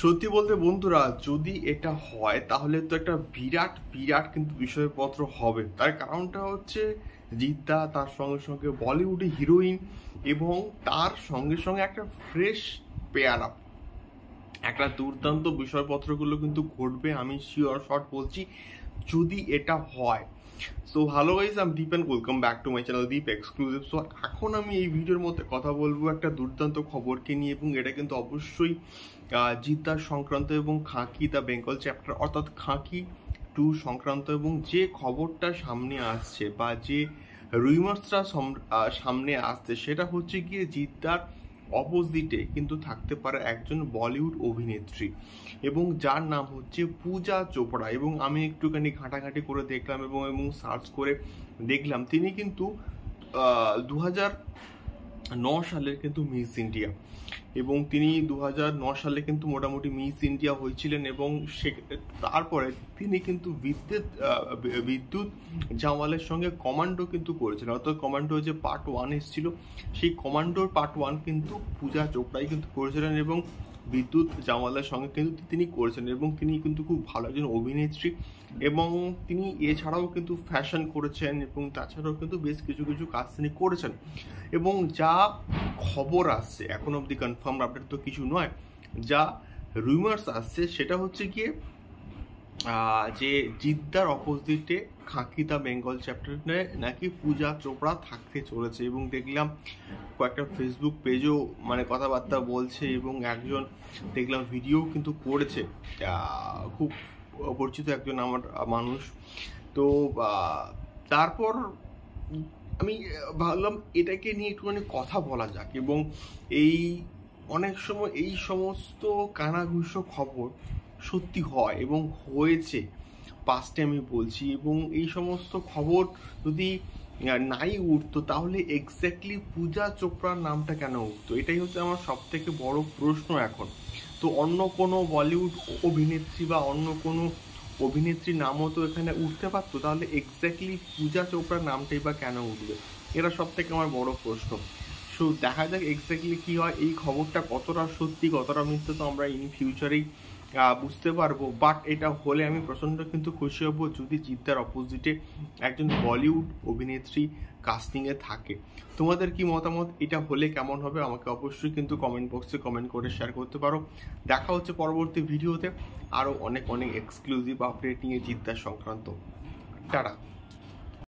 সত্যি বলতে বন্ধুরা, যদি এটা হয় তাহলে তো একটা বিরাট বিরাট কিন্তু বিষয়পত্র হবে। তার কারণটা হচ্ছে জিদ্দা, তার সঙ্গে সঙ্গে বলিউডে হিরোইন এবং তার সঙ্গে সঙ্গে একটা ফ্রেশ পেয়ার আপ, একটা দুর্দান্ত বিষয়পত্রগুলো কিন্তু ঘটবে। আমি শিওর শট বলছি যদি এটা হয়। সো হ্যালো গাইস, আমি Deep and welcome back to my channel Deep exclusive. So এখন আমি এই ভিডিওর মধ্যে কথা বলবো একটা দুর্দান্ত খবরকে নিয়ে, এবং এটা কিন্তু অবশ্যই জিদ্দার সংক্রান্ত এবং খাঁকি দ্য বেঙ্গল চ্যাপ্টার অর্থাৎ খাঁকি 2 সংক্রান্ত। এবং যে খবরটা সামনে আসছে বা যে রুইমার্সটা সামনে আসছে সেটা হচ্ছে গিয়ে জিদ্দার অপোজিটে কিন্তু থাকতে পারে একজন বলিউড অভিনেত্রী, এবং যার নাম হচ্ছে পূজা চোপড়া। এবং আমি একটুখানি ঘাঁটাঘাঁটি করে দেখলাম এবং সার্চ করে দেখলাম তিনি কিন্তু 2009 সালের কিন্তু মিস ইন্ডিয়া, এবং তিনি 2009 সালে কিন্তু মোটামুটি মিস ইন্ডিয়া হয়েছিলেন। এবং তারপরে তিনি কিন্তু বিদ্যুৎ জামালের সঙ্গে কমান্ডো কিন্তু করেছিলেন, অর্থাৎ কমান্ডো যে পার্ট 1 এসেছিল সেই কমান্ডোর পার্ট 1 কিন্তু পূজা চোপড়াই কিন্তু করেছিলেন এবং বিদ্যুৎ জামালের সঙ্গে কিন্তু তিনি করেছেন। এবং তিনি কিন্তু খুব ভালো একজন অভিনেত্রী, এবং তিনি এছাড়াও কিন্তু ফ্যাশন করেছেন এবং তাছাড়াও কিন্তু বেশ কিছু কিছু কাজ তিনি করেছেন। এবং যা খবর আসছে, এখন অবধি কনফার্ম আপডেট তো কিছু নয়, যা রুমার্স আসছে সেটা হচ্ছে গিয়ে যে জিদ্দার অপোজিটে খাঁকি দ্য বেঙ্গল চ্যাপ্টারে নাকি পূজা চোপড়া থাকতে চলেছে। এবং দেখলাম কয়েকটা ফেসবুক পেজও মানে কথাবার্তা বলছে, এবং একজন দেখলাম ভিডিও কিন্তু করেছে, খুব পরিচিত একজন আমার মানুষ। তো তারপর আমি ভাবলাম এটাকে নিয়ে একটুখানি কথা বলা যাক। এবং এই অনেক সময় এই সমস্ত কানাঘুষো খবর সত্যি হয় এবং হয়েছে পাস্টে, আমি বলছি। এবং এই সমস্ত খবর যদি নাই উঠতো তাহলে এক্স্যাক্টলি পূজা চোপড়ার নামটা কেন উঠতো, এটাই হচ্ছে আমার সব থেকে বড় প্রশ্ন এখন। তো অন্য কোনো বলিউড অভিনেত্রী বা অন্য কোনো অভিনেত্রীর নামও তো এখানে উঠতে পারতো, তাহলে এক্স্যাক্টলি পূজা চোপড়ার নামটাই বা কেন উঠবে, এটা সব থেকে আমার বড় প্রশ্ন। সো দেখা যাক এক্স্যাক্টলি কী হয়। এই খবরটা কতটা সত্যি কতটা মিথ্যে তো আমরা ইন ফিউচারেই বুঝতে পারবো। বাট এটা হলে আমি প্রচণ্ড কিন্তু খুশি হব যদি জিদ্দার অপোজিটে একজন বলিউড অভিনেত্রী কাস্টিংয়ে থাকে। তোমাদের কি মতামত, এটা হলে কেমন হবে আমাকে অবশ্যই কিন্তু কমেন্ট বক্সে কমেন্ট করে শেয়ার করতে পারো। দেখা হচ্ছে পরবর্তী ভিডিওতে আরও অনেক অনেক এক্সক্লুসিভ আপডেট নিয়ে জিদ্দার সংক্রান্ত। টাটা।